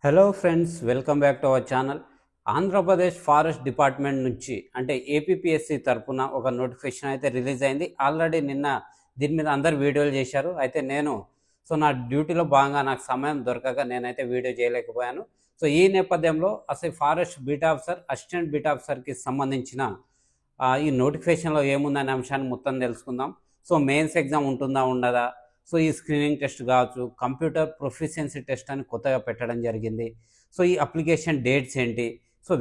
Hello friends, welcome back to our channel. Andhra Pradesh forest department నుంచి అంటే APPSC తరఫున ఒక నోటిఫికేషన్ అయితే రిలీజ్ అయింది. ఆల్రెడీ నిన్న దీని మీద అందరు వీడియోలు చేశారు. అయితే నేను నా డ్యూటీలో భాగంగా నాకు సమయం దొరకక నేనైతే వీడియో చేయలేకపోయాను. ఈ నేపథ్యంలో అసలు forest beat officer, assistant beat ఆఫీసర్కి సంబంధించిన ఈ నోటిఫికేషన్లో ఏముందనే అంశాన్ని మొత్తం తెలుసుకుందాం. మెయిన్స్ ఎగ్జామ్ ఉంటుందా ఉండదా, ఈ స్క్రీనింగ్ టెస్ట్ కావచ్చు, కంప్యూటర్ ప్రొఫిషియన్సీ టెస్ట్ అని కొత్తగా పెట్టడం జరిగింది. ఈ అప్లికేషన్ డేట్స్ ఏంటి,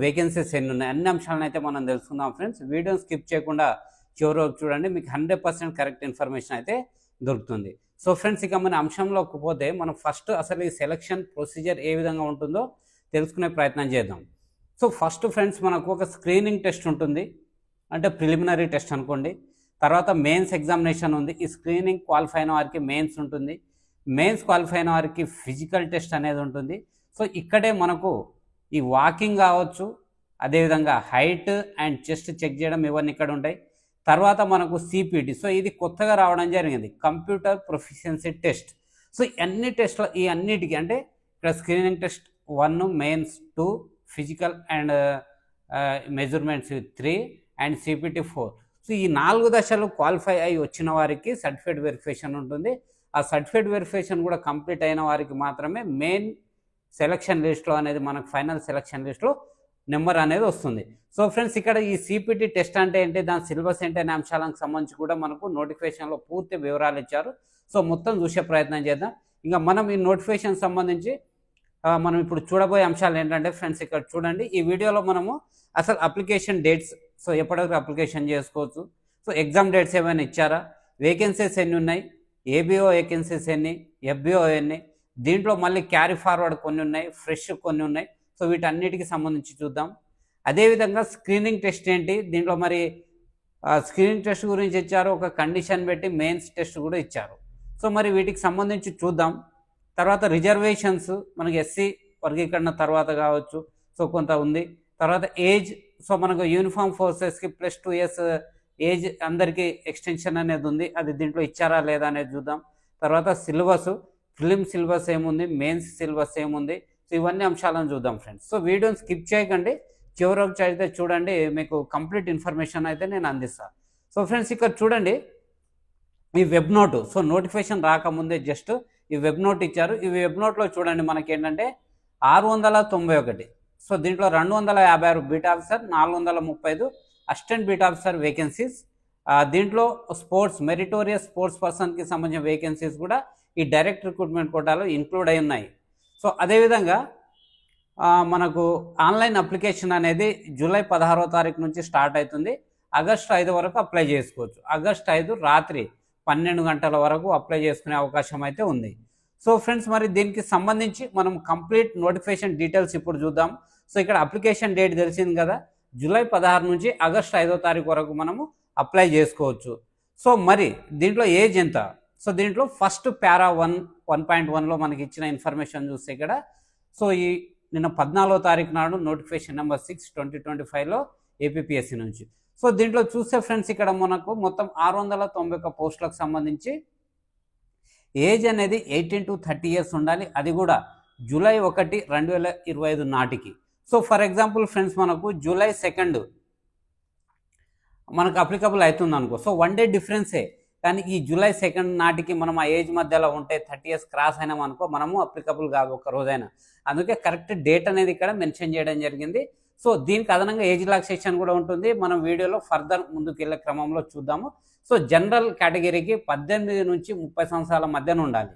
వేకెన్సీస్ ఎన్ని ఉన్నాయి, అన్ని అంశాలను అయితే మనం తెలుసుకుందాం ఫ్రెండ్స్. వీడియోని స్కిప్ చేయకుండా చివరి వరకు చూడండి, మీకు 100% కరెక్ట్ ఇన్ఫర్మేషన్ అయితే దొరుకుతుంది. ఫ్రెండ్స్, ఇక మన అంశంలోకి పోతే మనం ఫస్ట్ అసలు ఈ సెలక్షన్ ప్రొసీజర్ ఏ విధంగా ఉంటుందో తెలుసుకునే ప్రయత్నం చేద్దాం. ఫస్ట్ ఫ్రెండ్స్, మనకు ఒక స్క్రీనింగ్ టెస్ట్ ఉంటుంది, అంటే ప్రిలిమినరీ టెస్ట్ అనుకోండి. తర్వాత మెయిన్స్ ఎగ్జామినేషన్ ఉంది. ఈ స్క్రీనింగ్ క్వాలిఫై అయిన వారికి మెయిన్స్ ఉంటుంది, మెయిన్స్ క్వాలిఫై అయిన వారికి ఫిజికల్ టెస్ట్ అనేది ఉంటుంది. ఇక్కడే మనకు ఈ వాకింగ్ కావచ్చు, అదేవిధంగా హైట్ అండ్ చెస్ట్ చెక్ చేయడం, ఇవన్నీ ఇక్కడ ఉంటాయి. తర్వాత మనకు సిపిటి, ఇది కొత్తగా రావడం జరిగింది, కంప్యూటర్ ప్రొఫిషియన్సీ టెస్ట్. అన్ని టెస్ట్లో ఈ అన్నిటికీ అంటే ఇక్కడ screening test 1, mains 2, physical and measurements 3 and CPT 4. ఈ 4 దశలు క్వాలిఫై అయి వచ్చిన వారికి సర్టిఫికేట్ వెరిఫికేషన్ ఉంటుంది. ఆ సర్టిఫికేట్ వెరిఫికేషన్ కూడా కంప్లీట్ అయిన వారికి మాత్రమే మెయిన్ సెలక్షన్ లిస్ట్లో అనేది, మనకు ఫైనల్ సెలక్షన్ లిస్ట్లో నెంబర్ అనేది వస్తుంది. ఫ్రెండ్స్, ఇక్కడ ఈ సిపిటి టెస్ట్ అంటే ఏంటి, దాని సిలబస్ ఏంటి అనే అంశాలకు సంబంధించి కూడా మనకు నోటిఫికేషన్లో పూర్తి వివరాలు ఇచ్చారు. మొత్తం చూసే ప్రయత్నం చేద్దాం. ఇంకా మనం ఈ నోటిఫికేషన్ సంబంధించి మనం ఇప్పుడు చూడబోయే అంశాలు ఏంటంటే ఫ్రెండ్స్, ఇక్కడ చూడండి. ఈ వీడియోలో మనము అసలు అప్లికేషన్ డేట్స్, ఎప్పటివరకు అప్లికేషన్ చేసుకోవచ్చు, ఎగ్జామ్ డేట్స్ ఏమైనా ఇచ్చారా, వేకెన్సీస్ ఎన్ని ఉన్నాయి, ఏబిఓ వేకెన్సీస్ ఎన్ని, ఎఫ్బిఓ ఎన్ని, దీంట్లో మళ్ళీ క్యారీ ఫార్వర్డ్ కొన్ని ఉన్నాయి, ఫ్రెష్ కొన్ని ఉన్నాయి. వీటన్నిటికి సంబంధించి చూద్దాం. అదేవిధంగా స్క్రీనింగ్ టెస్ట్ ఏంటి, దీంట్లో మరి స్క్రీనింగ్ టెస్ట్ గురించి ఇచ్చారు, ఒక కండిషన్ పెట్టి మెయిన్స్ టెస్ట్ కూడా ఇచ్చారు. మరి వీటికి సంబంధించి చూద్దాం. తర్వాత రిజర్వేషన్స్, మనకి ఎస్సీ వర్గీకరణ తర్వాత కావచ్చు, కొంత ఉంది. తర్వాత ఏజ్, మనకు యూనిఫామ్ ఫోర్సెస్కి +2 years ఏజ్ అందరికీ ఎక్స్టెన్షన్ అనేది ఉంది, అది దీంట్లో ఇచ్చారా లేదా అనేది చూద్దాం. తర్వాత సిలబస్, ఫిలిం సిలబస్ ఏముంది, మెయిన్స్ సిలబస్ ఏముంది, ఇవన్నీ అంశాలను చూద్దాం ఫ్రెండ్స్. వీడియోని స్కిప్ చేయకండి, చివరికి చదివితే చూడండి, మీకు కంప్లీట్ ఇన్ఫర్మేషన్ అయితే నేను అందిస్తాను. ఫ్రెండ్స్, ఇక్కడ చూడండి ఈ వెబ్ నోటు. నోటిఫికేషన్ రాకముందే జస్ట్ ఈ వెబ్ నోట్ ఇచ్చారు. ఈ వెబ్ నోట్లో చూడండి మనకి ఏంటంటే 691, దీంట్లో 256 beat officer, 435 assistant beat officer vacancies. దీంట్లో స్పోర్ట్స్, మెరిటోరియస్ స్పోర్ట్స్ పర్సన్కి సంబంధించిన వేకెన్సీస్ కూడా ఈ డైరెక్ట్ రిక్రూట్మెంట్ కోటాలో ఇంక్లూడ్ అయి ఉన్నాయి. అదేవిధంగా మనకు ఆన్లైన్ అప్లికేషన్ అనేది జూలై 16వ తారీఖు నుంచి స్టార్ట్ అవుతుంది. ఆగస్టు 5 వరకు అప్లై చేసుకోవచ్చు. ఆగస్టు 5 రాత్రి 12 గంటల వరకు అప్లై చేసుకునే అవకాశం అయితే ఉంది. ఫ్రెండ్స్, మరి దీనికి సంబంధించి మనం కంప్లీట్ నోటిఫికేషన్ డీటెయిల్స్ ఇప్పుడు చూద్దాం. ఇక్కడ అప్లికేషన్ డేట్ తెలిసింది కదా, జూలై 16 నుంచి ఆగస్టు 5వ తారీఖు వరకు మనము అప్లై చేసుకోవచ్చు. మరి దీంట్లో ఏజ్ ఎంత, దీంట్లో ఫస్ట్ పారా 1.1లో మనకి ఇచ్చిన ఇన్ఫర్మేషన్ చూస్తే ఇక్కడ ఈ నిన్న 14వ తారీఖు నాడు నోటిఫికేషన్ నెంబర్ 6/2025లో ఏపీపీఎస్సీ నుంచి. దీంట్లో చూస్తే ఫ్రెండ్స్, ఇక్కడ మనకు మొత్తం 691 పోస్టులకు సంబంధించి ఏజ్ అనేది 18 to 30 years ఉండాలి, అది కూడా జూలై 1, 2025 నాటికి. ఫర్ ఎగ్జాంపుల్ ఫ్రెండ్స్, మనకు జూలై 2 మనకు అప్లికబుల్ అవుతుంది అనుకో, 1 day డిఫరెన్సే, కానీ ఈ జూలై 2 నాటికి మనం ఆ ఏజ్ మధ్యలో ఉంటే 30 years క్రాస్ అయినాం అనుకో, మనము అప్లికబుల్ కాదు ఒక రోజైనా. అందుకే కరెక్ట్ డేట్ అనేది ఇక్కడ మెన్షన్ చేయడం జరిగింది. దీనికి అదనంగా ఏజ్ రిలాక్సేషన్ కూడా ఉంటుంది, మనం వీడియోలో ఫర్దర్ ముందుకు వెళ్ళే క్రమంలో చూద్దాము. జనరల్ కేటగిరీకి 18 నుంచి 30 సంవత్సరాల మధ్యన ఉండాలి.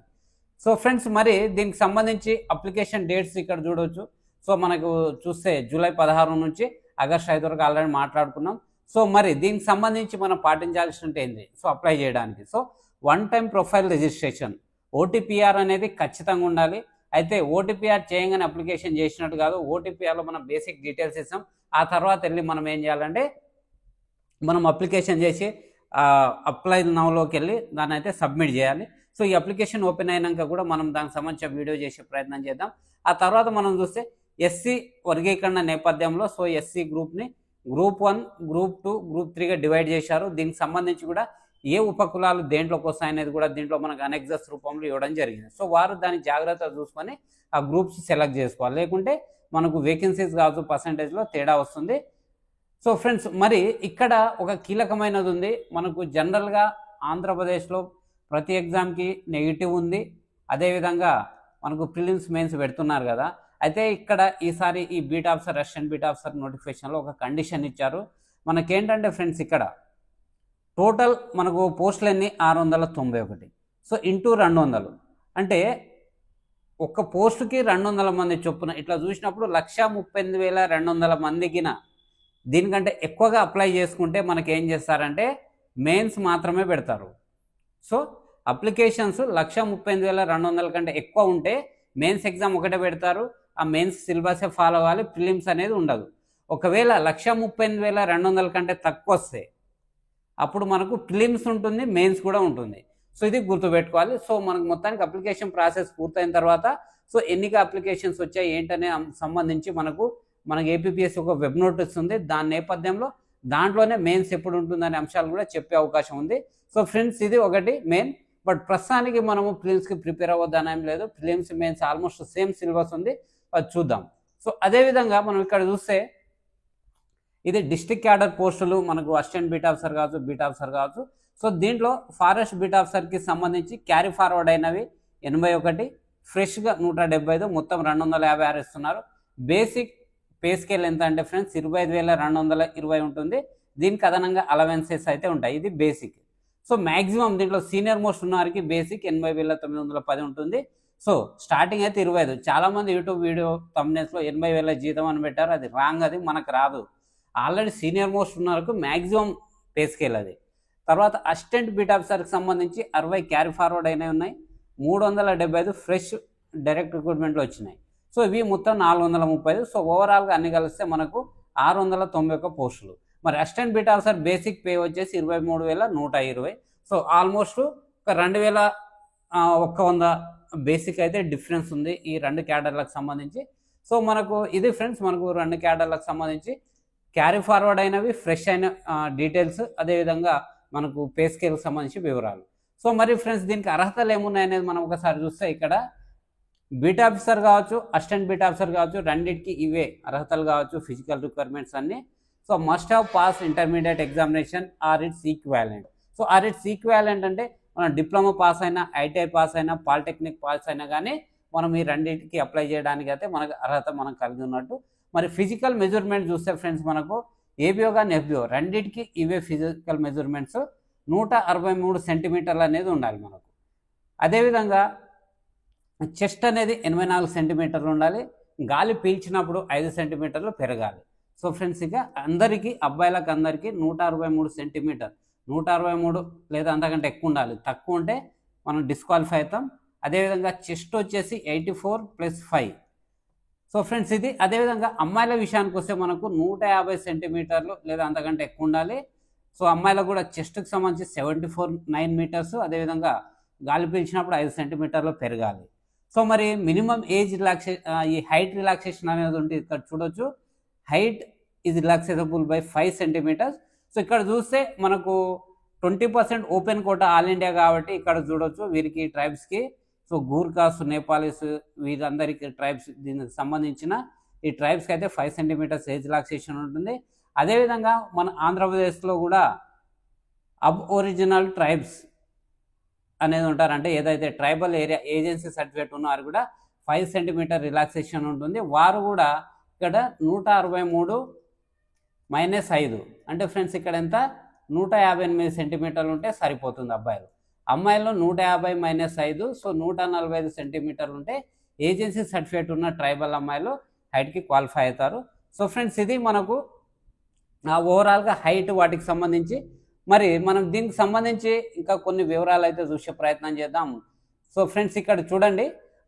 ఫ్రెండ్స్, మరి దీనికి సంబంధించి అప్లికేషన్ డేట్స్ ఇక్కడ చూడవచ్చు. మనకు చూస్తే జూలై 16 నుంచి ఆగస్టు 5 వరకు ఆల్రెడీ మాట్లాడుకున్నాం. మరి దీనికి సంబంధించి మనం పాటించాల్సింది ఏంటి, అప్లై చేయడానికి 1 time ప్రొఫైల్ రిజిస్ట్రేషన్, ఓటీపీఆర్ అనేది ఖచ్చితంగా ఉండాలి. అయితే ఓటీపీఆర్ చేయగానే అప్లికేషన్ చేసినట్టు కాదు, ఓటీపీఆర్లో మనం బేసిక్ డీటెయిల్స్ ఇస్తాం. ఆ తర్వాత వెళ్ళి మనం ఏం చేయాలంటే మనం అప్లికేషన్ చేసి అప్లై నౌలోకి వెళ్ళి దాన్ని అయితే సబ్మిట్ చేయాలి. ఈ అప్లికేషన్ ఓపెన్ అయినాక కూడా మనం దానికి సంబంధించిన వీడియో చేసే ప్రయత్నం చేద్దాం. ఆ తర్వాత మనం చూస్తే ఎస్సీ వర్గీకరణ నేపథ్యంలో ఎస్సీ గ్రూప్ని గ్రూప్ 1, గ్రూప్ 2, గ్రూప్ 3గా డివైడ్ చేశారు. దీనికి సంబంధించి కూడా ఏ ఉపకులాలు దేంట్లోకి వస్తాయనేది కూడా దీంట్లో మనకు అనెక్సస్ రూపంలో ఇవ్వడం జరిగింది. సో వారు దాన్ని జాగ్రత్తగా చూసుకొని ఆ గ్రూప్స్ సెలెక్ట్ చేసుకోవాలి, లేకుంటే మనకు వేకెన్సీస్ కావచ్చు పర్సంటేజ్లో తేడా వస్తుంది. సో ఫ్రెండ్స్, మరి ఇక్కడ ఒక కీలకమైనది ఉంది. మనకు జనరల్గా ఆంధ్రప్రదేశ్లో ప్రతి ఎగ్జామ్కి నెగిటివ్ ఉంది, అదేవిధంగా మనకు ప్రిలిమ్స్ మెయిన్స్ పెడుతున్నారు కదా. అయితే ఇక్కడ ఈసారి ఈ beat officer assistant beat officer నోటిఫికేషన్లో ఒక కండిషన్ ఇచ్చారు. మనకేంటంటే ఫ్రెండ్స్, ఇక్కడ టోటల్ మనకు పోస్టులు ఎన్ని 691. సో ఇంటూ 200 అంటే ఒక్క పోస్టుకి 200 మంది చొప్పున ఇట్లా చూసినప్పుడు 138,200 మందికిన దీనికంటే ఎక్కువగా అప్లై చేసుకుంటే మనకి ఏం చేస్తారంటే మెయిన్స్ మాత్రమే పెడతారు. సో అప్లికేషన్స్ 138,200 కంటే ఎక్కువ ఉంటే మెయిన్స్ ఎగ్జామ్ ఒకటే పెడతారు. ఆ మెయిన్స్ సిలబసే ఫాలో అవ్వాలి, ప్రిలిమ్స్ అనేది ఉండదు. ఒకవేళ 138,200 కంటే తక్కువ వస్తే అప్పుడు మనకు ప్రిలిమ్స్ ఉంటుంది, మెయిన్స్ కూడా ఉంటుంది. సో ఇది గుర్తుపెట్టుకోవాలి. సో మనకు మొత్తానికి అప్లికేషన్ ప్రాసెస్ పూర్తయిన తర్వాత సో ఎన్నిక అప్లికేషన్స్ వచ్చాయి ఏంటనే సంబంధించి మనకు ఏపీపీఎస్సీ ఒక వెబ్ నోటీస్ ఉంది. దాని నేపథ్యంలో దాంట్లోనే మెయిన్స్ ఎప్పుడు ఉంటుందనే అంశాలు కూడా చెప్పే అవకాశం ఉంది. సో ఫ్రెండ్స్, ఇది ఒకటి మెయిన్. బట్ ప్రస్తుతానికి మనము ప్రిలిమ్స్కి ప్రిపేర్ అవ్వద్దని ఏం లేదు. Prelims mains almost same syllabus ఉంది, అది చూద్దాం. సో అదేవిధంగా మనం ఇక్కడ చూస్తే ఇది డిస్ట్రిక్ట్ క్యాడర్ పోస్టులు, మనకు అసిస్టెంట్ బీట్ ఆఫీసర్ కావచ్చు, బీట్ ఆఫీసర్ కావచ్చు. సో దీంట్లో ఫారెస్ట్ బీట్ ఆఫీసర్కి సంబంధించి క్యారీ ఫార్వర్డ్ అయినవి 81, ఫ్రెష్గా 175, మొత్తం 256 ఇస్తున్నారు. బేసిక్ పే స్కేల్ ఎంత అంటే ఫ్రెండ్స్ 25,220 ఉంటుంది. దీనికి అదనంగా అలవెన్సెస్ అయితే ఉంటాయి. ఇది బేసిక్. సో మ్యాక్సిమం దీంట్లో సీనియర్ మోస్ట్ ఉన్న వారికి బేసిక్ 80,910 ఉంటుంది. సో స్టార్టింగ్ అయితే 25. చాలామంది యూట్యూబ్ వీడియో థంబ్నెయిల్స్లో 80,000 జీతం అని పెట్టారు, అది రాంగ్, అది మనకు రాదు. ఆల్రెడీ సీనియర్ మోస్ట్ ఉన్న వరకు మ్యాక్సిమం పే స్కేల్ అది. తర్వాత అసిస్టెంట్ బీట్ ఆఫీసర్కి సంబంధించి 60 క్యారీ ఫార్వర్డ్ అయినవి ఉన్నాయి, 375 ఫ్రెష్ డైరెక్ట్ రిక్రూట్మెంట్లో వచ్చినాయి. సో ఇవి మొత్తం 435. సో ఓవరాల్గా అన్ని కలిస్తే మనకు 691 పోస్టులు. మరి assistant beat officer basic pay వచ్చేసి 23,120. సో ఆల్మోస్ట్ ఒక 2,100 బేసిక్ అయితే డిఫరెన్స్ ఉంది ఈ రెండు క్యాడర్లకు సంబంధించి. సో మనకు ఇది ఫ్రెండ్స్, మనకు రెండు క్యాడర్లకు సంబంధించి క్యారీ ఫార్వర్డ్ అయినవి, ఫ్రెష్ అయిన డీటెయిల్స్, అదేవిధంగా మనకు పే స్కేల్కి సంబంధించి వివరాలు. సో మరి ఫ్రెండ్స్, దీనికి అర్హతలు ఏమున్నాయి అనేది మనం ఒకసారి చూస్తే ఇక్కడ బీట్ ఆఫీసర్ కావచ్చు, అసిస్టెంట్ బీట్ ఆఫీసర్ కావచ్చు, రెండింటికి ఇవే అర్హతలు కావచ్చు, ఫిజికల్ రిక్వైర్మెంట్స్ అన్నీ. So must have pass intermediate examination or its equivalent. So or its equivalent అంటే మనం డిప్లొమా పాస్ అయినా, ఐటీఐ పాస్ అయినా, పాలిటెక్నిక్ పాస్ అయినా కానీ మనం ఈ రెండింటికి అప్లై చేయడానికి అయితే మనకు అర్హత మనం కలిగి ఉన్నట్టు. మరి ఫిజికల్ మెజర్మెంట్ చూస్తే ఫ్రెండ్స్, మనకు ఏబిఓ కానీ ఎఫ్బిఓ రెండింటికి ఇవే ఫిజికల్ మెజర్మెంట్స్ 163 సెంటీమీటర్లు అనేది ఉండాలి మనకు. అదేవిధంగా చెస్ట్ అనేది 84 సెంటీమీటర్లు ఉండాలి, గాలి పీల్చినప్పుడు 5 సెంటీమీటర్లు పెరగాలి. సో ఫ్రెండ్స్, ఇక అందరికీ అబ్బాయిలకు అందరికీ 163 సెంటీమీటర్, 163 లేదా అంతకంటే ఎక్కువ ఉండాలి. తక్కువ ఉంటే మనం డిస్క్వాలిఫై అవుతాం. అదేవిధంగా చెస్ట్ వచ్చేసి 84+5. సో ఫ్రెండ్స్ ఇది. అదేవిధంగా అమ్మాయిల విషయానికి వస్తే మనకు 150 సెంటీమీటర్లు లేదా అంతకంటే ఎక్కువ ఉండాలి. సో అమ్మాయిలకు కూడా చెస్ట్కి సంబంధించి 74.9 మీటర్స్, అదేవిధంగా గాలి పీల్చినప్పుడు 5 సెంటీమీటర్లు పెరగాలి. సో మరి మినిమం ఏజ్ ఈ హైట్ రిలాక్సేషన్ అనేది ఉంటుంది. ఇక్కడ చూడొచ్చు, height is relaxable by 5 centimetres. So ఇక్కడ చూస్తే మనకు 20% ఓపెన్ కోటా ఆల్ ఇండియా కాబట్టి ఇక్కడ చూడొచ్చు వీరికి ట్రైబ్స్కి. సో గూర్ఖాస్, నేపాలీస్, వీరందరికీ ట్రైబ్స్ దీనికి సంబంధించిన ఈ ట్రైబ్స్కి అయితే 5 సెంటీమీటర్స్ ఏజ్ రిలాక్సేషన్ ఉంటుంది. అదేవిధంగా మన ఆంధ్రప్రదేశ్లో కూడా అబ్ ఒరిజినల్ ట్రైబ్స్ అనేది ఉంటారు, అంటే ఏదైతే ట్రైబల్ ఏరియా ఏజెన్సీ సర్టిఫికేట్ ఉన్నారో కూడా 5 సెంటీమీటర్ రిలాక్సేషన్ ఉంటుంది. వారు కూడా ఇక్కడ 163-5 అంటే ఫ్రెండ్స్ ఇక్కడ ఎంత 158 సెంటీమీటర్లు ఉంటే సరిపోతుంది అబ్బాయిలు. అమ్మాయిల్లో 150-5, సో 145 సెంటీమీటర్లు ఉంటే ఏజెన్సీ సర్టిఫికేట్ ఉన్న ట్రైబల్ అమ్మాయిలు హైట్కి క్వాలిఫై అవుతారు. సో ఫ్రెండ్స్ ఇది మనకు ఓవరాల్గా హైట్ వాటికి సంబంధించి. మరి మనం దీనికి సంబంధించి ఇంకా కొన్ని వివరాలు అయితే చూసే ప్రయత్నం చేద్దాం. సో ఫ్రెండ్స్ ఇక్కడ చూడండి,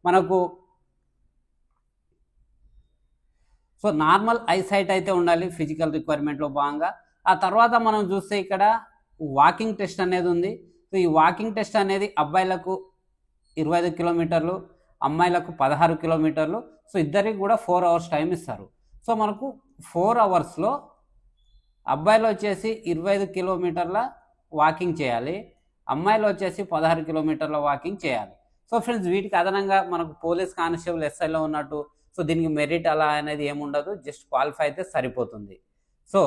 మనకు సో నార్మల్ ఐసైట్ అయితే ఉండాలి ఫిజికల్ రిక్వైర్మెంట్లో భాగంగా. ఆ తర్వాత మనం చూస్తే ఇక్కడ వాకింగ్ టెస్ట్ అనేది ఉంది. సో ఈ వాకింగ్ టెస్ట్ అనేది అబ్బాయిలకు 25 కిలోమీటర్లు, అమ్మాయిలకు 16 కిలోమీటర్లు. సో ఇద్దరికి కూడా 4 అవర్స్ టైం ఇస్తారు. సో మనకు 4 అవర్స్లో అబ్బాయిలు వచ్చేసి 25 కిలోమీటర్ల వాకింగ్ చేయాలి, అమ్మాయిలు వచ్చేసి 16 కిలోమీటర్ల వాకింగ్ చేయాలి. సో ఫ్రెండ్స్, వీటికి అదనంగా మనకు పోలీస్ కానిస్టేబుల్ ఎస్ఐలో ఉన్నట్టు సో దీనికి మెరిట్ అలా అనేది ఏముండదు, జస్ట్ క్వాలిఫై అయితే సరిపోతుంది. So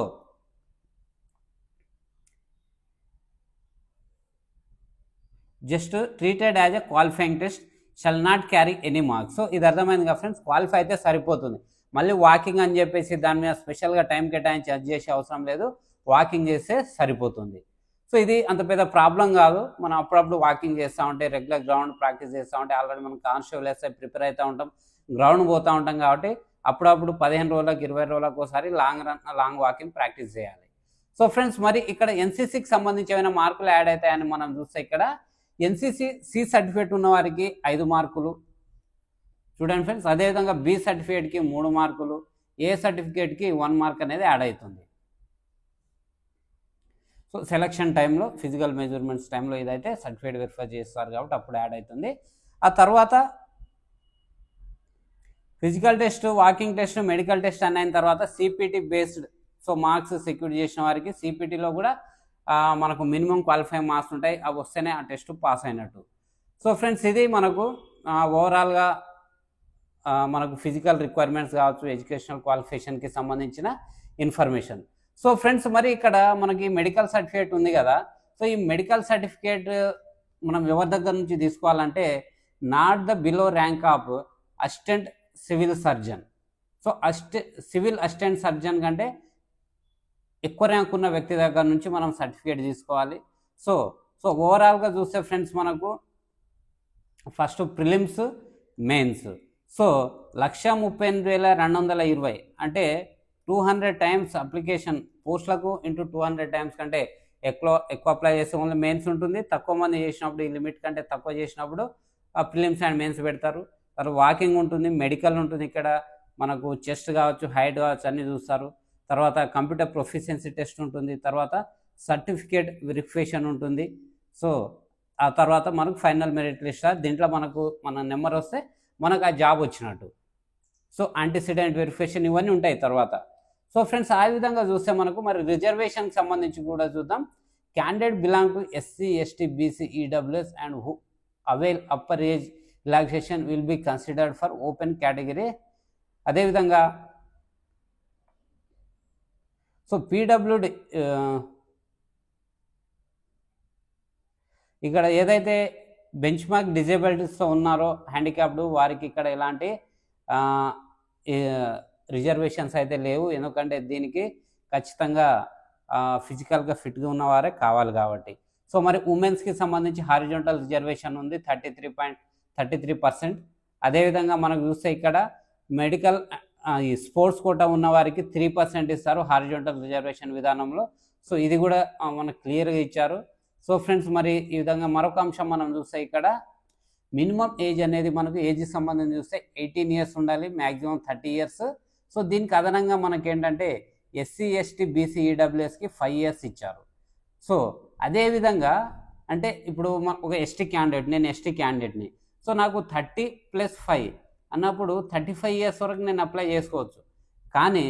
just treated as a qualifying test, shall not carry any marks. So ఇది అర్థమైందిగా ఫ్రెండ్స్, క్వాలిఫై అయితే సరిపోతుంది. మళ్ళీ వాకింగ్ అని చెప్పేసి దాని మీద స్పెషల్గా టైం కేటాయించి అది చేసే అవసరం లేదు, వాకింగ్ చేస్తే సరిపోతుంది. సో ఇది అంత పెద్ద ప్రాబ్లం కాదు. మనం అప్పుడప్పుడు వాకింగ్ చేస్తూ ఉంటే, రెగ్యులర్ గ్రౌండ్ ప్రాక్టీస్ చేస్తూ ఉంటే, ఆల్రెడీ మనం కానిస్టేబుల్ వేస్తే ప్రిపేర్ అవుతూ ఉంటాం, గ్రౌండ్ పోతూ ఉంటాం కాబట్టి అప్పుడప్పుడు 15 రోజులకు 20 రోజులకు ఒకసారి లాంగ్ వాకింగ్ ప్రాక్టీస్ చేయాలి. సో ఫ్రెండ్స్, మరి ఇక్కడ ఎన్సీసీకి సంబంధించి ఏమైనా మార్కులు యాడ్ అవుతాయని మనం చూస్తే ఇక్కడ ఎన్సీసీ సి సర్టిఫికేట్ ఉన్న వారికి 5 మార్కులు చూడండి ఫ్రెండ్స్. అదేవిధంగా బి సర్టిఫికేట్కి 3 మార్కులు, ఏ సర్టిఫికేట్కి 1 మార్క్ అనేది యాడ్ అవుతుంది. సో సెలక్షన్ టైంలో, ఫిజికల్ మెజర్మెంట్స్ టైంలో ఇదైతే సర్టిఫికేట్ వెరిఫై చేస్తారు కాబట్టి అప్పుడు యాడ్ అవుతుంది. ఆ తర్వాత physical test, walking test, medical test అని అయిన తర్వాత CPT based so marks secure చేసిన వారికి సిపిటిలో కూడా మనకు మినిమం క్వాలిఫై మార్క్స్ ఉంటాయి, అవి వస్తేనే ఆ టెస్ట్ పాస్ అయినట్టు. సో ఫ్రెండ్స్, ఇది మనకు ఓవరాల్గా మనకు ఫిజికల్ రిక్వైర్మెంట్స్ కావచ్చు, ఎడ్యుకేషనల్ క్వాలిఫికేషన్కి సంబంధించిన ఇన్ఫర్మేషన్. సో ఫ్రెండ్స్, మరి ఇక్కడ మనకి మెడికల్ సర్టిఫికేట్ ఉంది కదా. సో ఈ మెడికల్ సర్టిఫికేట్ మనం ఎవరి దగ్గర నుంచి తీసుకోవాలంటే not the below rank of assistant civil surgeon. So civil assistant surgeon కంటే ఎక్కువ ర్యాంక్ ఉన్న వ్యక్తి దగ్గర నుంచి మనం సర్టిఫికేట్ తీసుకోవాలి. సో ఓవరాల్గా చూస్తే ఫ్రెండ్స్, మనకు ఫస్ట్ ప్రిలిమ్స్, మెయిన్స్. సో 138,220 అంటే 200 టైమ్స్ అప్లికేషన్ పోస్టులకు ఇంటూ 200 టైమ్స్ కంటే ఎక్కువ అప్లై చేస్తే ఓన్లీ మెయిన్స్ ఉంటుంది. తక్కువ మంది చేసినప్పుడు, ఈ లిమిట్ కంటే తక్కువ చేసినప్పుడు ప్రిలిమ్స్ అండ్ మెయిన్స్ పెడతారు. తర్వాత వాకింగ్ ఉంటుంది, మెడికల్ ఉంటుంది, ఇక్కడ మనకు చెస్ట్ కావచ్చు, హైట్ కావచ్చు అన్నీ చూస్తారు. తర్వాత కంప్యూటర్ ప్రొఫిషియన్సీ టెస్ట్ ఉంటుంది, తర్వాత సర్టిఫికేట్ వెరిఫికేషన్ ఉంటుంది. సో ఆ తర్వాత మనకు ఫైనల్ మెరిట్ లిస్ట్, దీంట్లో మన నెంబర్ వస్తే మనకు ఆ జాబ్ వచ్చినట్టు. సో యాంటీసిడెంట్ వెరిఫికేషన్ ఇవన్నీ ఉంటాయి తర్వాత. సో ఫ్రెండ్స్, ఆ విధంగా చూస్తే మనకు మరి రిజర్వేషన్కి సంబంధించి కూడా చూద్దాం. Candidate belong to SC, ST, BC, EWS and who avail upper age relaxation will be considered for open category. అదేవిధంగా సో పీడబ్ల్యూడి ఇక్కడ ఏదైతే బెంచ్ మార్క్ డిజేబిలిటీస్తో ఉన్నారో, హ్యాండిక్యాప్డ్ వారికి ఇక్కడ ఎలాంటి రిజర్వేషన్స్ అయితే లేవు, ఎందుకంటే దీనికి ఖచ్చితంగా ఫిజికల్గా ఫిట్గా ఉన్నవారే కావాలి కాబట్టి. సో మరి ఉమెన్స్కి సంబంధించి హారిజాంటల్ రిజర్వేషన్ ఉంది 33%. అదేవిధంగా మనకు చూస్తే ఇక్కడ మెడికల్ ఈ స్పోర్ట్స్ కోటా ఉన్న వారికి 3% ఇస్తారు హారిజాంటల్ రిజర్వేషన్ విధానంలో. సో ఇది కూడా మనకు క్లియర్గా ఇచ్చారు. సో ఫ్రెండ్స్, మరి ఈ విధంగా మరొక అంశం మనం చూస్తే ఇక్కడ మినిమం ఏజ్ అనేది మనకు ఏజ్ సంబంధించి చూస్తే 18 ఇయర్స్ ఉండాలి, మ్యాక్సిమం 30 ఇయర్స్. సో దీనికి అదనంగా మనకేంటంటే ఎస్సీ, ఎస్టీ, బీసీ, ఈడబ్ల్యూఎస్కి 5 ఇయర్స్ ఇచ్చారు. సో అదేవిధంగా అంటే ఇప్పుడు ఒక ఎస్టీ క్యాండిడేట్, నేను ఎస్టీ క్యాండిడేట్ని, సో నాకు 30+5 అన్నప్పుడు 35 ఇయర్స్ వరకు నేను అప్లై చేసుకోవచ్చు. కానీ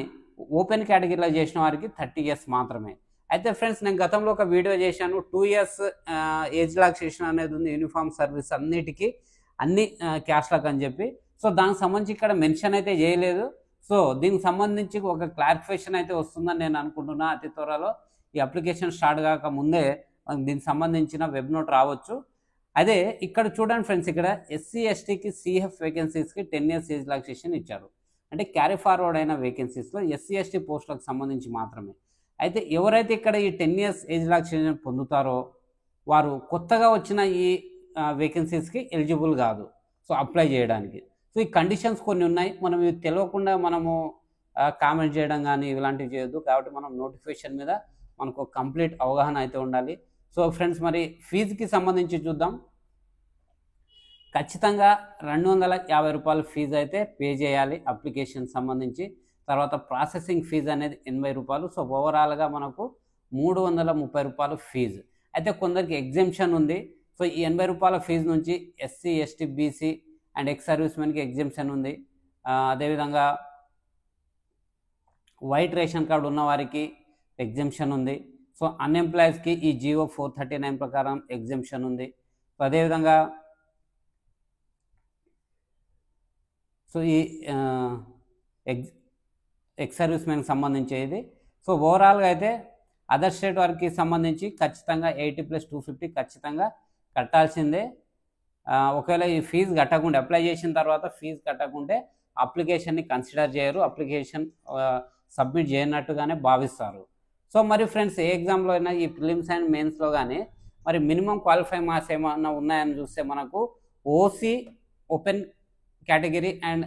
ఓపెన్ కేటగిరీలో చేసిన వారికి 30 ఇయర్స్ మాత్రమే. అయితే ఫ్రెండ్స్, నేను గతంలో ఒక వీడియో చేశాను, 2 ఇయర్స్ ఏజ్ రిలాక్సేషన్ అనేది ఉంది యూనిఫామ్ సర్వీస్ అన్నిటికీ, అన్ని క్యాస్ట్లకు అని చెప్పి. సో దానికి సంబంధించి ఇక్కడ మెన్షన్ అయితే చేయలేదు. సో దీనికి సంబంధించి ఒక క్లారిఫికేషన్ అయితే వస్తుందని నేను అనుకుంటున్నా. అతి త్వరలో ఈ అప్లికేషన్ స్టార్ట్ కాక ముందే దీనికి సంబంధించిన వెబ్ నోట్ రావచ్చు. అదే ఇక్కడ చూడండి ఫ్రెండ్స్, ఇక్కడ ఎస్సీ, ఎస్టీకి సిఎఫ్ వేకెన్సీస్కి 10 ఇయర్స్ ఏజ్ రిలాక్సేషన్ ఇచ్చారు. అంటే క్యారీ ఫార్వర్డ్ అయిన వేకెన్సీస్లో ఎస్సీ, ఎస్టీ పోస్టులకు సంబంధించి మాత్రమే. అయితే ఎవరైతే ఇక్కడ ఈ 10 ఇయర్స్ ఏజ్ రిలాక్సేషన్ పొందుతారో వారు కొత్తగా వచ్చిన ఈ వేకెన్సీస్కి ఎలిజిబుల్ కాదు సో అప్లై చేయడానికి. సో ఈ కండిషన్స్ కొన్ని ఉన్నాయి, మనం ఇవి తెలియకుండా మనము కామెంట్ చేయడం కానీ ఇలాంటివి చేయొద్దు. కాబట్టి మనం నోటిఫికేషన్ మీద మనకు కంప్లీట్ అవగాహన అయితే ఉండాలి. సో ఫ్రెండ్స్, మరి ఫీజుకి సంబంధించి చూద్దాం. ఖచ్చితంగా 250 రూపాయల ఫీజు అయితే పే చేయాలి అప్లికేషన్ సంబంధించి. తర్వాత ప్రాసెసింగ్ ఫీజు అనేది 80 రూపాయలు. సో ఓవరాల్గా మనకు 330 రూపాయలు ఫీజు. అయితే కొందరికి ఎగ్జెంప్షన్ ఉంది. సో ఈ 80 రూపాయల ఫీజు నుంచి SC, ST, BC and ex సర్వీస్మెన్కి ఎగ్జెంప్షన్ ఉంది. అదేవిధంగా వైట్ రేషన్ కార్డు ఉన్న వారికి ఎగ్జెంప్షన్ ఉంది. సో అన్ఎంప్లాయీస్కి ఈ జియో 439 ప్రకారం ఎగ్జెంప్షన్ ఉంది. సో అదేవిధంగా సో ఈ ఎక్స్ సర్వీస్ మెన్కి సంబంధించి ఇది. సో ఓవరాల్గా అయితే అదర్ స్టేట్ వారికి సంబంధించి ఖచ్చితంగా 80+250 ఖచ్చితంగా కట్టాల్సిందే. ఒకవేళ ఈ ఫీజు కట్టకుంటే, అప్లై చేసిన తర్వాత ఫీజు కట్టకుంటే అప్లికేషన్ని కన్సిడర్ చేయరు, అప్లికేషన్ సబ్మిట్ చేయనట్టుగానే భావిస్తారు. సో మరి ఫ్రెండ్స్, ఏ ఎగ్జామ్లో అయినా ఈ ప్రిలిమ్స్ అండ్ మెయిన్స్లో కానీ మరి మినిమం క్వాలిఫై మార్క్స్ ఏమన్నా ఉన్నాయని చూస్తే మనకు OC, open category and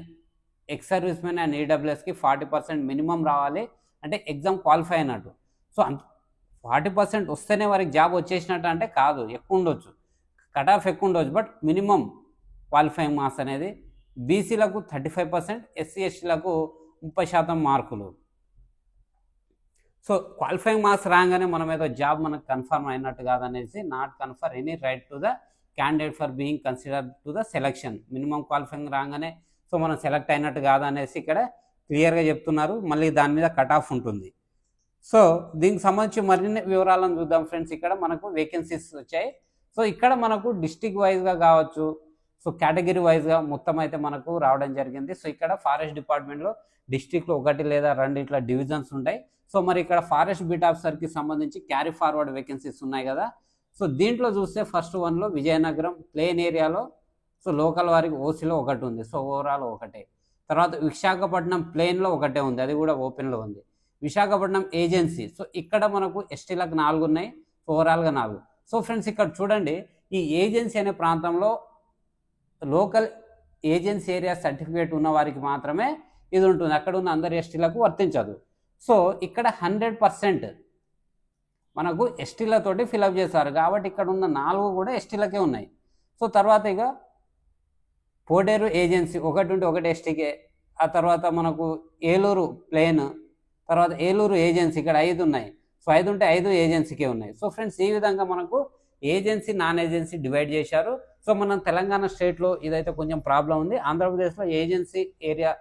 ex service men and ఈడబ్ల్యూఎస్కి 40% మినిమం రావాలి, అంటే ఎగ్జామ్ క్వాలిఫై అయినట్టు. సో 40% వస్తేనే వారికి జాబ్ వచ్చేసినట్టు అంటే కాదు, ఎక్కువ ఉండొచ్చు, కట్ ఆఫ్ ఎక్కువ ఉండొచ్చు, బట్ మినిమం క్వాలిఫైయింగ్ మార్క్స్ అనేది బీసీలకు 35%, ఎస్సీ ఎస్టీలకు 30% మార్కులు. సో క్వాలిఫైయింగ్ మార్క్స్ రాగానే మనం ఏదో జాబ్ మనకు కన్ఫర్మ్ అయినట్టు కాదనేసి, not confer any right to the candidate for being considered to the selection. Minimum qualifying రాగానే సో మనం సెలెక్ట్ అయినట్టు కాదనేసి ఇక్కడ క్లియర్గా చెప్తున్నారు. మళ్ళీ దాని మీద కట్ ఆఫ్ ఉంటుంది. సో దీనికి సంబంధించి మరిన్ని వివరాలను చూద్దాం ఫ్రెండ్స్. ఇక్కడ మనకు వేకెన్సీస్ వచ్చాయి. సో ఇక్కడ మనకు డిస్టిక్ వైజ్గా కావచ్చు, సో కేటగిరీ వైజ్గా మొత్తం అయితే మనకు రావడం జరిగింది. సో ఇక్కడ ఫారెస్ట్ డిపార్ట్మెంట్లో డిస్టిక్లో 1 లేదా 2 ఇట్లా డివిజన్స్ ఉంటాయి. సో మరి ఇక్కడ ఫారెస్ట్ బీట్ ఆఫీసర్కి సంబంధించి క్యారీ ఫార్వర్డ్ వేకెన్సీస్ ఉన్నాయి కదా. సో దీంట్లో చూస్తే ఫస్ట్ వన్లో విజయనగరం ప్లేన్ ఏరియాలో సో లోకల్ వారికి ఓసీలో 1 ఉంది. So overall 1. తర్వాత విశాఖపట్నం ప్లేన్లో 1 ఉంది, అది కూడా ఓపెన్లో ఉంది. విశాఖపట్నం ఏజెన్సీ, సో ఇక్కడ మనకు ఎస్టీలకు 4 ఉన్నాయి, ఓవరాల్గా 4. సో ఫ్రెండ్స్ ఇక్కడ చూడండి, ఈ ఏజెన్సీ అనే ప్రాంతంలో లోకల్ ఏజెన్సీ ఏరియా సర్టిఫికేట్ ఉన్న వారికి మాత్రమే ఇది ఉంటుంది, అక్కడ ఉన్న అందరు ఎస్టీలకు వర్తించదు. సో ఇక్కడ 100% మనకు ఎస్టీలతోటి ఫిలప్ చేస్తారు కాబట్టి ఇక్కడ ఉన్న 4 కూడా ఎస్టీలకే ఉన్నాయి. సో తర్వాత ఇక పోడేరు ఏజెన్సీ 1 ఉంటే 1 ఎస్టీకే. ఆ తర్వాత మనకు ఏలూరు ప్లేన్, తర్వాత ఏలూరు ఏజెన్సీ ఇక్కడ 5 ఉన్నాయి. సో 5 ఉంటే 5 ఏజెన్సీకే ఉన్నాయి. సో ఫ్రెండ్స్ ఈ విధంగా మనకు ఏజెన్సీ నాన్ ఏజెన్సీ డివైడ్ చేశారు. సో మనం తెలంగాణ స్టేట్లో ఇదైతే కొంచెం ప్రాబ్లం ఉంది. ఆంధ్రప్రదేశ్లో ఏజెన్సీ ఏరియా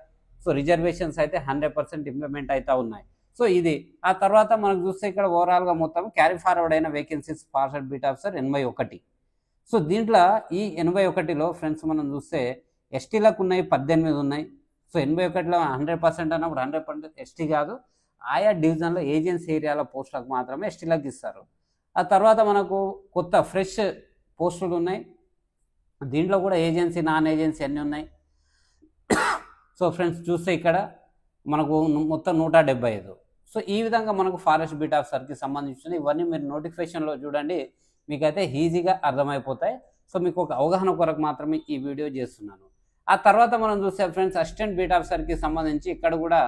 సో రిజర్వేషన్స్ అయితే 100% ఇంప్లిమెంట్ అవుతూ ఉన్నాయి. సో ఇది. ఆ తర్వాత మనకు చూస్తే ఇక్కడ ఓవరాల్గా మొత్తం క్యారీ ఫార్వర్డ్ అయిన vacancies forest beat officer 81. So దీంట్లో ఈ 81లో ఫ్రెండ్స్ మనం చూస్తే ఎస్టీలకు ఉన్నాయి 18 ఉన్నాయి. సో 81లో 100% అన్నప్పుడు 100% ఎస్టీ కాదు, ఆయా డివిజన్లో ఏజెన్సీ ఏరియాల పోస్టులకు మాత్రమే ఎస్టీలకు ఇస్తారు. ఆ తర్వాత మనకు కొత్త ఫ్రెష్ పోస్టులు ఉన్నాయి. దీంట్లో కూడా ఏజెన్సీ నాన్ ఏజెన్సీ అన్నీ ఉన్నాయి. సో ఫ్రెండ్స్ చూస్తే ఇక్కడ మనకు మొత్తం 175. సో ఈ విధంగా మనకు ఫారెస్ట్ బీట్ ఆఫీసర్కి సంబంధించిన ఇవన్నీ మీరు నోటిఫికేషన్లో చూడండి, మీకైతే ఈజీగా అర్థమైపోతాయి. సో మీకు ఒక అవగాహన కొరకు మాత్రమే ఈ వీడియో చేస్తున్నాను. ఆ తర్వాత మనం చూస్తే ఫ్రెండ్స్ అసిస్టెంట్ బీట్ ఆఫీసర్కి సంబంధించి ఇక్కడ కూడా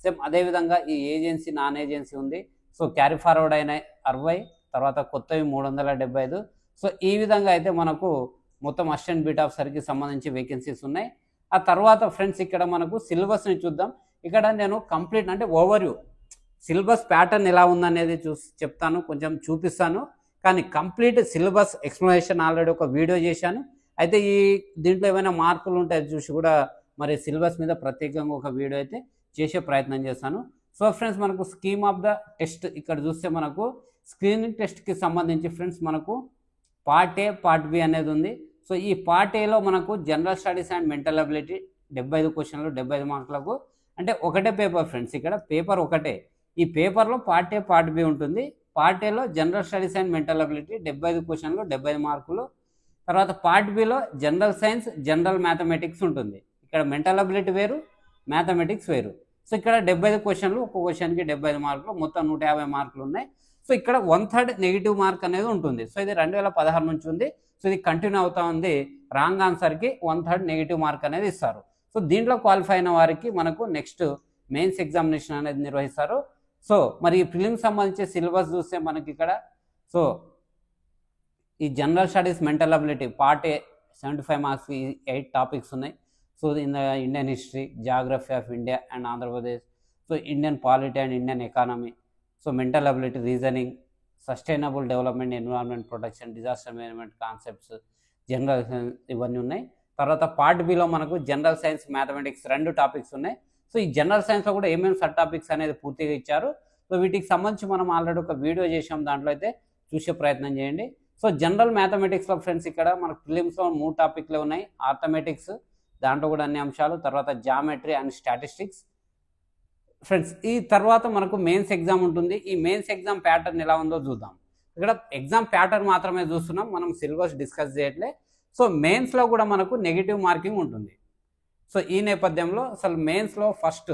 సేమ్ అదేవిధంగా ఈ ఏజెన్సీ నాన్ ఏజెన్సీ ఉంది. సో క్యారీ ఫార్వర్డ్ అయిన 60, తర్వాత కొత్తవి 375. సో ఈ విధంగా అయితే మనకు మొత్తం అసిస్టెంట్ బీట్ ఆఫీసర్కి సంబంధించి వేకెన్సీస్ ఉన్నాయి. ఆ తర్వాత ఫ్రెండ్స్ ఇక్కడ మనకు సిలబస్ని చూద్దాం. ఇక్కడ నేను కంప్లీట్ అంటే ఓవర్వ్యూ సిలబస్ ప్యాటర్న్ ఎలా ఉందనేది చెప్తాను, కొంచెం చూపిస్తాను. కానీ కంప్లీట్ సిలబస్ ఎక్స్ప్లెనేషన్ ఆల్రెడీ ఒక వీడియో చేశాను. అయితే ఈ దీంట్లో ఏమైనా మార్పులు ఉంటాయి చూసి కూడా మరి సిలబస్ మీద ప్రత్యేకంగా ఒక వీడియో అయితే చేసే ప్రయత్నం చేస్తాను. సో ఫ్రెండ్స్ మనకు స్కీమ్ ఆఫ్ ద టెస్ట్ ఇక్కడ చూస్తే మనకు స్క్రీనింగ్ టెస్ట్కి సంబంధించి ఫ్రెండ్స్ మనకు పార్ట్ ఏ పార్ట్ బి అనేది ఉంది. సో ఈ పార్ట్ ఏలో మనకు general studies and mental ability 75 క్వశ్చన్లు 75 మార్కులకు, అంటే ఒకటే పేపర్ ఫ్రెండ్స్, ఇక్కడ పేపర్ ఒకటే. ఈ పేపర్లో పార్ట్ ఏ పార్ట్ బి ఉంటుంది. పార్ట్ ఏలో general studies and mental ability 75 క్వశ్చన్లు 75 మార్కులు. తర్వాత part below general science general mathematics ఉంటుంది. ఇక్కడ మెంటల్ అబిలిటీ వేరు, మ్యాథమెటిక్స్ వేరు. సో ఇక్కడ 75 క్వశ్చన్లు, ఒక్క క్వశ్చన్కి 75 మార్కులు, మొత్తం 150 మార్కులు ఉన్నాయి. సో ఇక్కడ 1/3 నెగిటివ్ మార్క్ అనేది ఉంటుంది. సో ఇది 2016 నుంచి ఉంది. సో ఇది కంటిన్యూ అవుతా ఉంది. రాంగ్ ఆన్సర్కి 1/3 నెగిటివ్ మార్క్ అనేది ఇస్తారు. సో దీంట్లో క్వాలిఫై అయిన వారికి మనకు నెక్స్ట్ మెయిన్స్ ఎగ్జామినేషన్ అనేది నిర్వహిస్తారు. సో మరి ప్రిలిమ్స్ సంబంధించి సిలబస్ చూస్తే మనకి ఇక్కడ సో ఈ general studies mental ability part A 75 మార్క్స్కి 8 టాపిక్స్ ఉన్నాయి. So in the Indian history, geography of India and Andhra Pradesh, so Indian polity and Indian economy, so mental ability, reasoning, sustainable development, environment protection, disaster management concepts, general science ఇవన్నీ ఉన్నాయి. తర్వాత part below మనకు general science mathematics 2 topics ఉన్నాయి. So ఈ general సైన్స్లో కూడా ఏమేమి sub topics అనేది పూర్తిగా ఇచ్చారు. సో వీటికి సంబంధించి మనం ఆల్రెడీ ఒక వీడియో చేసాం, దాంట్లో అయితే చూసే ప్రయత్నం చేయండి. సో జనరల్ మ్యాథమెటిక్స్లో ఫ్రెండ్స్ ఇక్కడ మనకు ప్రిలిమ్స్లో 3 టాపిక్లే ఉన్నాయి. ఆర్థమెటిక్స్, దాంట్లో కూడా అన్ని అంశాలు, తర్వాత జామెట్రీ అండ్ స్టాటిస్టిక్స్ ఫ్రెండ్స్. ఈ తర్వాత మనకు మెయిన్స్ ఎగ్జామ్ ఉంటుంది. ఈ మెయిన్స్ ఎగ్జామ్ ప్యాటర్న్ ఎలా ఉందో చూద్దాం. ఇక్కడ ఎగ్జామ్ ప్యాటర్న్ మాత్రమే చూస్తున్నాం, మనం సిలబస్ డిస్కస్ చేయట్లే. సో మెయిన్స్లో కూడా మనకు నెగిటివ్ మార్కింగ్ ఉంటుంది. సో ఈ నేపథ్యంలో అసలు మెయిన్స్లో ఫస్ట్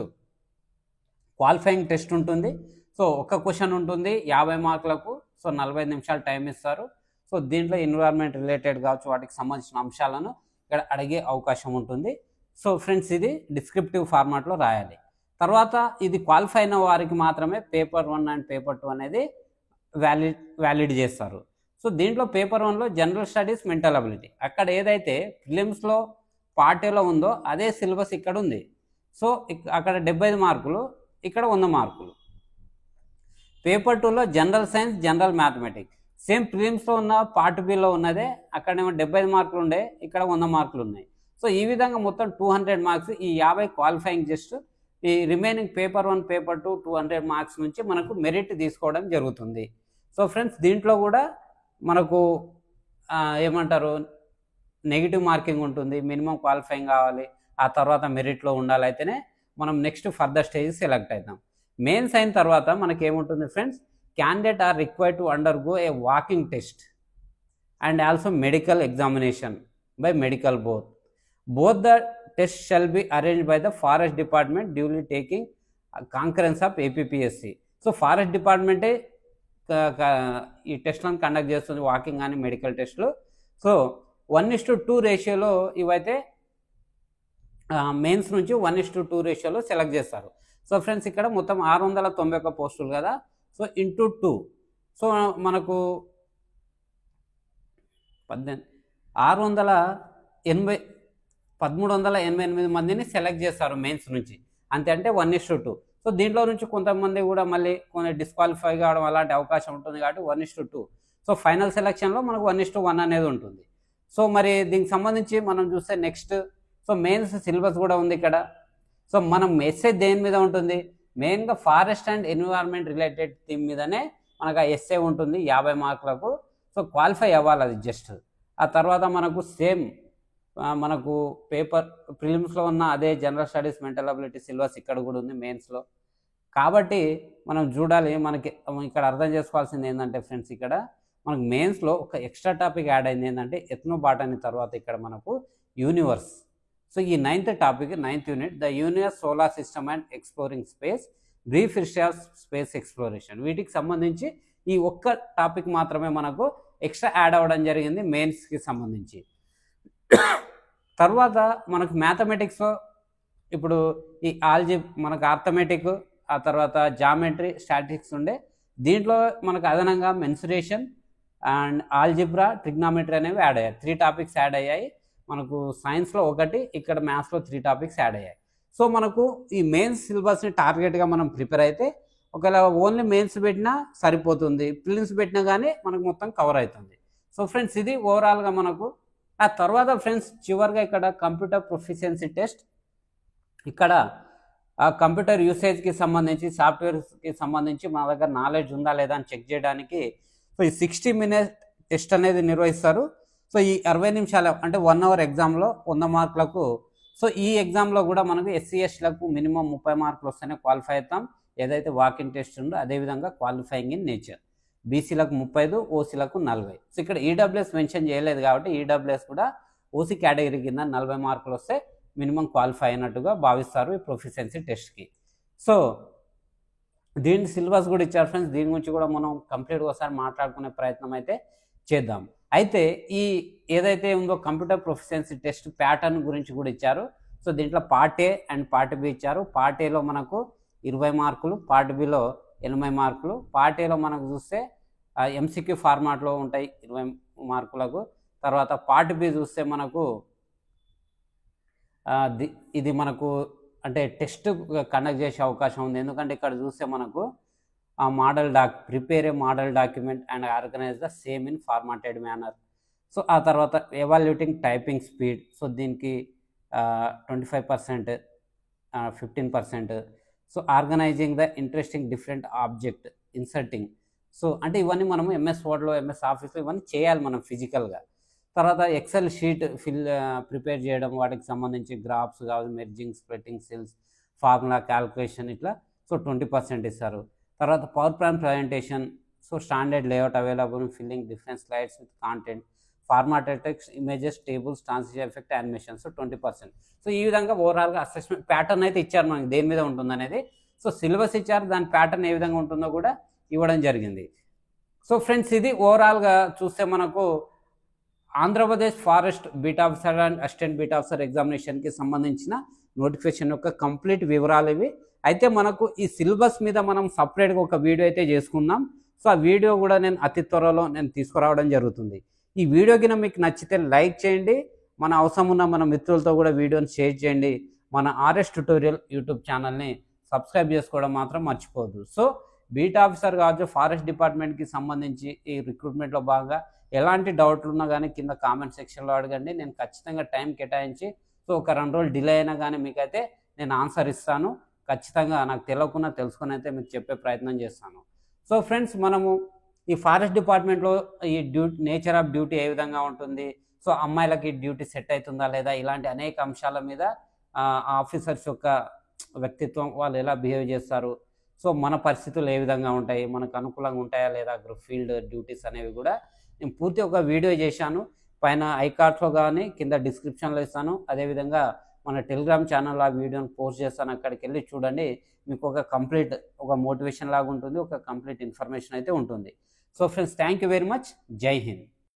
క్వాలిఫైయింగ్ టెస్ట్ ఉంటుంది. సో ఒక క్వశ్చన్ ఉంటుంది 50 మార్కులకు. సో 45 నిమిషాలు టైం ఇస్తారు. సో దీంట్లో ఎన్విరాన్మెంట్ రిలేటెడ్ కావచ్చు, వాటికి సంబంధించిన అంశాలను ఇక్కడ అడిగే అవకాశం ఉంటుంది. సో ఫ్రెండ్స్ ఇది డిస్క్రిప్టివ్ ఫార్మాట్లో రాయాలి. తర్వాత ఇది క్వాలిఫై అయిన వారికి మాత్రమే పేపర్ 1 అండ్ పేపర్ 2 అనేది వ్యాలిడ్ చేస్తారు. సో దీంట్లో పేపర్ 1లో జనరల్ స్టడీస్, మెంటల్ అబిలిటీ, అక్కడ ఏదైతే ప్రిలిమ్స్లో పార్ట్ ఏలో ఉందో అదే సిలబస్ ఇక్కడ ఉంది. సో అక్కడ 75 మార్కులు, ఇక్కడ 100 మార్కులు. పేపర్ 2లో general science, general mathematics same ప్రిలిమ్స్లో ఉన్న పార్ట్ బిలో ఉన్నదే, అక్కడేమో 75 మార్కులు ఉండే, ఇక్కడ 100 మార్కులు ఉన్నాయి. సో ఈ విధంగా మొత్తం 200 మార్క్స్. ఈ 50 క్వాలిఫైయింగ్ జస్ట్, ఈ రిమైనింగ్ పేపర్ 1, పేపర్ 2 200 మార్క్స్ నుంచి మనకు మెరిట్ తీసుకోవడం జరుగుతుంది. సో ఫ్రెండ్స్ దీంట్లో కూడా మనకు ఏమంటారు నెగిటివ్ మార్కింగ్ ఉంటుంది. మినిమం క్వాలిఫైయింగ్ కావాలి, ఆ తర్వాత మెరిట్లో ఉండాలైతేనే మనం నెక్స్ట్ ఫర్దర్ స్టేజ్ సెలెక్ట్ అవుతాం. మెయిన్స్ అయిన తర్వాత మనకి ఏముంటుంది friends, candidate are required to undergo a walking test and also medical examination by medical both the test shall be arranged by the forest department duly taking concurrence of APPSC. So forest డిపార్ట్మెంటే ఈ టెస్ట్లను conduct చేస్తుంది, walking కానీ medical టెస్టులు. So 1:2 రేషియోలో ఇవైతే mains నుంచి 1:2 రేషియోలో సెలెక్ట్ చేస్తారు. సో ఫ్రెండ్స్ ఇక్కడ మొత్తం 691 పోస్టులు కదా. సో ఇంటూ 2, సో మనకు 1388 మందిని సెలెక్ట్ చేస్తారు మెయిన్స్ నుంచి. అంతే, అంటే 1:2. సో దీంట్లో నుంచి కొంతమంది కూడా మళ్ళీ కొన్ని డిస్క్వాలిఫై కావడం అలాంటి అవకాశం ఉంటుంది కాబట్టి 1:2. సో ఫైనల్ సెలక్షన్లో మనకు 1:1 అనేది ఉంటుంది. సో మరి దీనికి సంబంధించి మనం చూస్తే నెక్స్ట్, సో మెయిన్స్ సిలబస్ కూడా ఉంది ఇక్కడ. సో మనం ఎస్ఏ దేని మీద ఉంటుంది, మెయిన్గా forest and environment related theme మీదనే మనకు ఆ ఎస్ఏ ఉంటుంది 50 మార్కులకు. సో క్వాలిఫై అవ్వాలి అది జస్ట్. ఆ తర్వాత మనకు సేమ్ మనకు పేపర్ ప్రిలిమ్స్లో ఉన్న అదే general studies, mental ability syllabus ఇక్కడ కూడా ఉంది మెయిన్స్లో. కాబట్టి మనం చూడాలి, మనకి ఇక్కడ అర్థం చేసుకోవాల్సింది ఏంటంటే ఫ్రెండ్స్, ఇక్కడ మనకు మెయిన్స్లో ఒక ఎక్స్ట్రా టాపిక్ యాడ్ అయింది ఏంటంటే ఎథ్నోబాటనీ. తర్వాత ఇక్కడ మనకు యూనివర్స్. సో ఈ 9th topic, 9th unit, the universe, solar system and exploring space, brief history of space exploration, వీటికి సంబంధించి ఈ ఒక్క టాపిక్ మాత్రమే మనకు ఎక్స్ట్రా యాడ్ అవ్వడం జరిగింది మెయిన్స్కి సంబంధించి. తర్వాత మనకు మ్యాథమెటిక్స్లో ఇప్పుడు ఈ మనకు ఆర్థమెటిక్, ఆ తర్వాత జామెట్రీ, స్టాటిస్టిక్స్ ఉండే. దీంట్లో మనకు అదనంగా మెన్సురేషన్ అండ్ ఆల్జిబ్రా, ట్రిగ్నామెట్రీ అనేవి యాడ్ అయ్యాయి. 3 టాపిక్స్ యాడ్ అయ్యాయి. మనకు సైన్స్లో 1, ఇక్కడ మ్యాథ్స్లో 3 టాపిక్స్ యాడ్ అయ్యాయి. సో మనకు ఈ మెయిన్స్ సిలబస్ని టార్గెట్గా మనం ప్రిపేర్ అయితే ఒకవేళ ఓన్లీ మెయిన్స్ పెట్టినా సరిపోతుంది, ప్రిలిమ్స్ పెట్టినా కానీ మనకు మొత్తం కవర్ అవుతుంది. సో ఫ్రెండ్స్ ఇది ఓవరాల్గా మనకు. ఆ తర్వాత ఫ్రెండ్స్ చివరిగా ఇక్కడ కంప్యూటర్ ప్రొఫిషియన్సీ టెస్ట్. ఇక్కడ ఆ కంప్యూటర్ యూసేజ్కి సంబంధించి, సాఫ్ట్వేర్కి సంబంధించి మన దగ్గర నాలెడ్జ్ ఉందా లేదా అని చెక్ చేయడానికి సో ఈ 60 minute టెస్ట్ అనేది నిర్వహిస్తారు. సో ఈ 60 నిమిషాలు అంటే 1 hour ఎగ్జామ్లో 100 మార్కులకు. సో ఈ ఎగ్జామ్లో కూడా మనకు ఎస్సీ ఎస్టీలకు మినిమం 30 మార్కులు వస్తేనే క్వాలిఫై అవుతాం, ఏదైతే వాకింగ్ టెస్ట్ ఉందో అదేవిధంగా క్వాలిఫైయింగ్ ఇన్ నేచర్. బీసీలకు 35, ఓసీలకు 40. సో ఇక్కడ ఈడబ్ల్యూఎస్ మెన్షన్ చేయలేదు కాబట్టి ఈడబ్ల్యూఎస్ కూడా ఓసీ కేటగిరీ కింద 40 మార్కులు వస్తే మినిమం క్వాలిఫై అయినట్టుగా భావిస్తారు ఈ ప్రొఫిషియన్సీ టెస్ట్కి. సో దీని సిలబస్ కూడా ఇచ్చారు ఫ్రెండ్స్, దీని గురించి కూడా మనం కంప్లీట్గా ఒకసారి మాట్లాడుకునే ప్రయత్నం అయితే చేద్దాం. అయితే ఈ ఏదైతే ఉందో కంప్యూటర్ ప్రొఫిషియన్సీ టెస్ట్ ప్యాటర్న్ గురించి కూడా ఇచ్చారు. సో దీంట్లో part A and part B ఇచ్చారు. పార్ట్ ఏలో మనకు 20 మార్కులు, పార్ట్ బిలో 80 మార్కులు. పార్ట్ ఏలో మనకు చూస్తే ఎంసీక్యూ ఫార్మాట్లో ఉంటాయి 20 మార్కులకు. తర్వాత పార్ట్ బి చూస్తే మనకు ఇది మనకు అంటే టెస్ట్ కండక్ట్ చేసే అవకాశం ఉంది. ఎందుకంటే ఇక్కడ చూస్తే మనకు prepare a model document and organise the same in formatted manner. So ఆ తర్వాత ఎవాల్యుయేటింగ్ టైపింగ్ స్పీడ్. సో దీనికి 25%, 15%. So organising the interesting different object, inserting. So అంటే ఇవన్నీ మనము ఎంఎస్ వర్డ్లో, ఎంఎస్ ఆఫీస్లో ఇవన్నీ చేయాలి మనం ఫిజికల్గా. తర్వాత ఎక్సెల్ షీట్ ప్రిపేర్ చేయడం, వాటికి సంబంధించి గ్రాఫ్స్ కావాలి, merging, splitting cells, formula calculation ఇట్లా. సో 20% ఇస్తారు. తర్వాత power point presentation, so standard layout available, filling different slides with content, formatted text, images, tables, transition effect, animation. So 20%. So ఈ విధంగా ఓవరాల్గా అసెస్మెంట్ ప్యాటర్న్ అయితే ఇచ్చారు మనకి దేని మీద ఉంటుందనేది. సో సిలబస్ ఇచ్చారు, దాని ప్యాటర్న్ ఏ విధంగా ఉంటుందో కూడా ఇవ్వడం జరిగింది. సో ఫ్రెండ్స్, ఇది ఓవరాల్గా చూస్తే మనకు Andhra Pradesh forest beat officer and assistant beat officer ఎగ్జామినేషన్కి సంబంధించిన నోటిఫికేషన్ యొక్క కంప్లీట్ వివరాలు ఇవి. అయితే మనకు ఈ సిలబస్ మీద మనం సపరేట్గా ఒక వీడియో అయితే చేసుకుందాం. సో ఆ వీడియో కూడా నేను అతి త్వరలో తీసుకురావడం జరుగుతుంది. ఈ వీడియో కింద మీకు నచ్చితే లైక్ చేయండి, మన అవసరం ఉన్న మన మిత్రులతో కూడా వీడియోని షేర్ చేయండి. మన ఆర్ఎస్ ట్యుటోరియల్ యూట్యూబ్ ఛానల్ని సబ్స్క్రైబ్ చేసుకోవడం మాత్రం మర్చిపోవద్దు. సో బీట్ ఆఫీసర్ కావచ్చు, ఫారెస్ట్ డిపార్ట్మెంట్కి సంబంధించి ఈ రిక్రూట్మెంట్లో భాగంగా ఎలాంటి డౌట్లు ఉన్నా కానీ కింద కామెంట్ సెక్షన్లో అడగండి. నేను ఖచ్చితంగా టైం కేటాయించి, సో ఒక 2 రోజులు డిలే అయినా కానీ మీకైతే నేను ఆన్సర్ ఇస్తాను. ఖచ్చితంగా నాకు తెలియకుండా తెలుసుకొని అయితే మీకు చెప్పే ప్రయత్నం చేస్తాను. సో ఫ్రెండ్స్, మనము ఈ ఫారెస్ట్ డిపార్ట్మెంట్లో ఈ నేచర్ ఆఫ్ డ్యూటీ ఏ విధంగా ఉంటుంది, సో అమ్మాయిలకి డ్యూటీ సెట్ అవుతుందా లేదా, ఇలాంటి అనేక అంశాల మీద ఆఫీసర్స్ యొక్క వ్యక్తిత్వం, వాళ్ళు ఎలా బిహేవ్ చేస్తారు, సో మన పరిస్థితులు ఏ విధంగా ఉంటాయి, మనకు అనుకూలంగా ఉంటాయా లేదా, ఫీల్డ్ డ్యూటీస్ అనేవి కూడా నేను పూర్తి ఒక వీడియో చేశాను. పైన ఐకార్డ్స్లో కానీ కింద డిస్క్రిప్షన్లో ఇస్తాను. అదేవిధంగా మన టెలిగ్రామ్ ఛానల్లో ఆ వీడియోని పోస్ట్ చేస్తాను, అక్కడికి వెళ్ళి చూడండి. మీకు ఒక కంప్లీట్ ఒక మోటివేషన్ లాగా ఉంటుంది, ఒక కంప్లీట్ ఇన్ఫర్మేషన్ అయితే ఉంటుంది. So friends, thank you very much. జై హింద్.